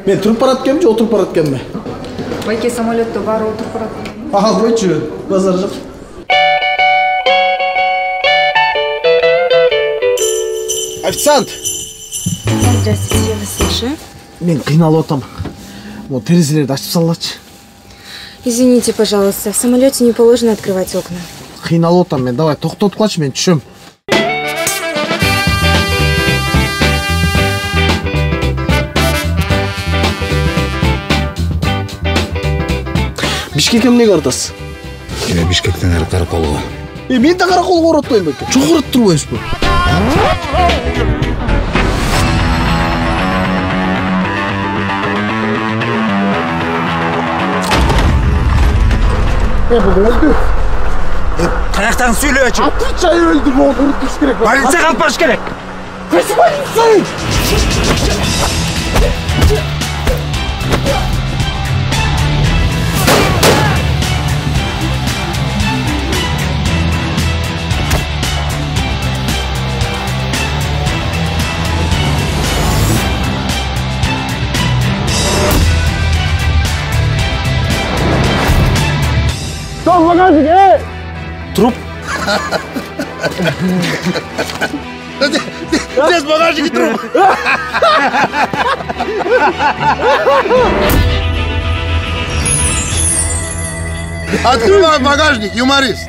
Мен туруп барат экенби же отуруп барат экенби? Байке самолетто баары отуруп барат. Ага, койчу. Базар жок. Официант! Здравствуйте, я вас слушаю. Мен кыйналып атам. Вот терезелерди ачып салгачы. Извините, пожалуйста, в самолете не положено открывать окна. Кыйналып атам мен. Давай токтотуп калчы, мен түшөм. Бишкекке эмнеге баратасыз? Бишкектен ары Караколго. Мен да Караколго барып атпайм беке. Чогуу барып турбайсызбы? Bu öldü. Kayaktan söyle açık. Atlıçayı öldü bu. Unutmuş gerek. Balınsa kalkmış gerek. Kaçı balınsa? Stop bagajcık, ey! Trup. Здесь багажник и труп. Открывай багажник, юморист.